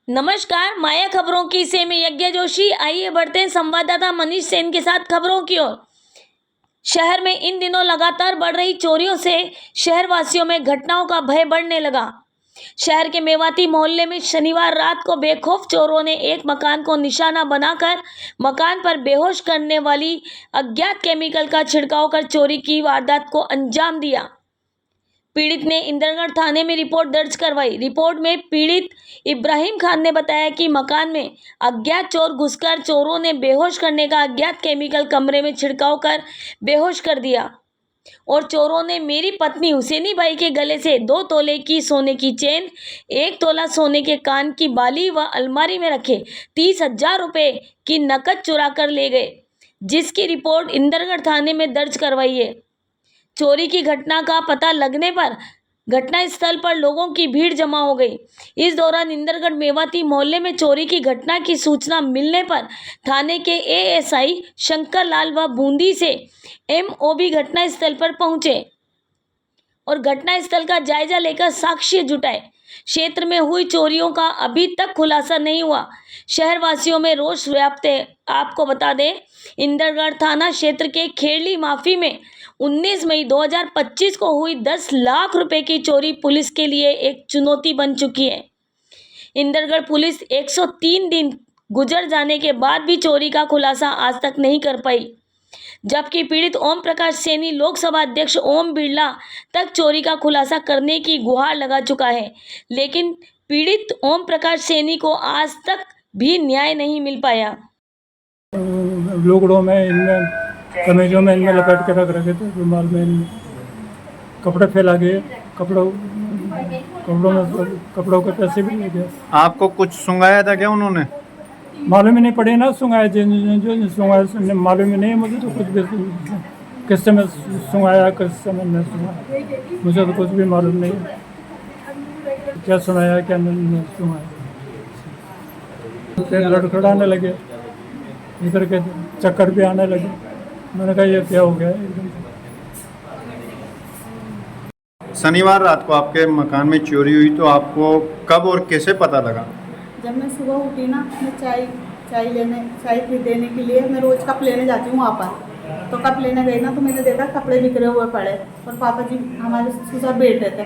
नमस्कार, माया खबरों की से मैं यज्ञ जोशी। आइए बढ़ते हैं संवाददाता मनीष सेन के साथ खबरों की ओर। शहर में इन दिनों लगातार बढ़ रही चोरियों से शहरवासियों में घटनाओं का भय बढ़ने लगा। शहर के मेवाती मोहल्ले में शनिवार रात को बेखौफ चोरों ने एक मकान को निशाना बनाकर मकान पर बेहोश करने वाली अज्ञात केमिकल का छिड़काव कर चोरी की वारदात को अंजाम दिया। पीड़ित ने इंदरगढ़ थाने में रिपोर्ट दर्ज करवाई। रिपोर्ट में पीड़ित इब्राहिम खान ने बताया कि मकान में अज्ञात चोर घुसकर चोरों ने बेहोश करने का अज्ञात केमिकल कमरे में छिड़काव कर बेहोश कर दिया और चोरों ने मेरी पत्नी हुसैनी बाई के गले से 2 तोले की सोने की चेन, 1 तोला सोने के कान की बाली व अलमारी में रखे 30,000 रुपये की नकद चुरा कर ले गए, जिसकी रिपोर्ट इंदरगढ़ थाने में दर्ज करवाई है। चोरी की घटना का पता लगने पर घटनास्थल पर लोगों की भीड़ जमा हो गई। इस दौरान इंदरगढ़ मेवाती मोहल्ले में चोरी की घटना की सूचना मिलने पर थाने के एएसआई शंकर लाल व बूंदी से एमओबी घटनास्थल पर पहुंचे और घटनास्थल का जायजा लेकर साक्ष्य जुटाए। क्षेत्र में हुई चोरियों का अभी तक खुलासा नहीं हुआ। शहरवासियों में रोष व्याप्त है। आपको बता दें, इंदरगढ़ थाना क्षेत्र के खेड़ली माफी में 19 मई 2025 को हुई 10 लाख रुपए की चोरी पुलिस के लिए एक चुनौती बन चुकी है। इंदरगढ़ पुलिस 103 दिन गुजर जाने के बाद भी चोरी का खुलासा आज तक नहीं कर पाई, जबकि पीड़ित ओम प्रकाश सैनी लोकसभा अध्यक्ष ओम बिरला तक चोरी का खुलासा करने की गुहार लगा चुका है, लेकिन पीड़ित ओम प्रकाश सैनी को आज तक भी न्याय नहीं मिल पाया। लुगड़ों में, इनमें कमीजों में इनमें लपेट के रख रखे थे, रुमाल में इनमें कपड़े फैला गए, कपड़ों के पैसे भी ले गए। आपको कुछ सुंघाया था क्या उन्होंने? मालूम ही नहीं पड़े ना, सुंघाया जो सुंघाया मालूम ही नहीं मुझे तो कुछ भी, किस समय सुंघाया किस समय नहीं सुंघाया मुझे तो कुछ भी मालूम नहीं, क्या सुनाया क्या नहीं सुनाया। फिर लड़खड़ाने लगे, इधर के चक्कर भी आने लगे। मैंने कहा ये क्या हो गया एकदम। शनिवार रात को आपके मकान में चोरी हुई तो आपको कब और कैसे पता लगा? जब मैं सुबह उठी ना, मैं चाय देने के लिए मैं रोज़ कप लेने जाती हूँ वहाँ पर। तो कप लेने गई ना तो मैंने देखा कपड़े बिखरे हुए पड़े और पापा जी हमारे ससुर बैठे थे,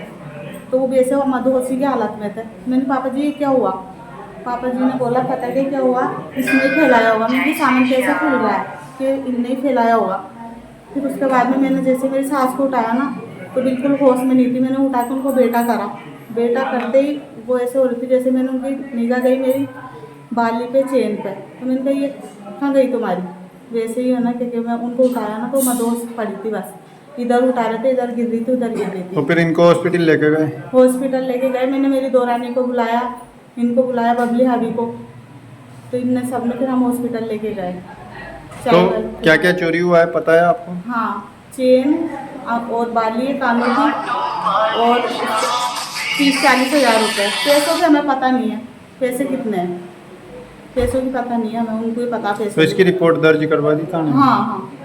तो वो भी ऐसे मधुहोशी की हालत में थे। मैंने पापा जी ये क्या हुआ? पापा जी ने बोला पता नहीं क्या हुआ, इसने फैलाया होगा। मैंने सामान कैसे फैल रहा है कि इनने ही फैलाया होगा। फिर उसके बाद में मैंने जैसे मेरी सास को उठाया ना तो बिल्कुल होश में नहीं थी। मैंने उठा के उनको बेटा करा, बेटा करते ही वो ऐसे हो रही थी जैसे मैंने उनकी निगाह गई मेरी बाली पे, चेन पे, तो मैंने कहा ये कहाँ गई तुम्हारी? वैसे ही है ना, क्योंकि मैं उनको उठाया ना तो मदोश पड़ी थी, बस इधर उठा रहे थे, इधर गिर रही थी, उधर गिर रही थी। तो फिर इनको हॉस्पिटल लेके गए? हॉस्पिटल लेके गए। मैंने मेरी दोरानी को बुलाया, इनको बुलाया, बबली हावी को, तो इनने सब ने फिर हम हॉस्पिटल लेके गए। तो क्या क्या चोरी हुआ है पता है आपको? हाँ, चेन और बाली कानों की और 30-40 हज़ार रुपये। पैसों से हमें पता नहीं है पैसे कितने हैं, पैसों की पता नहीं है हमें, उनको ही पता पैसे। तो इसकी रिपोर्ट दर्ज करवा दी था? हाँ हाँ।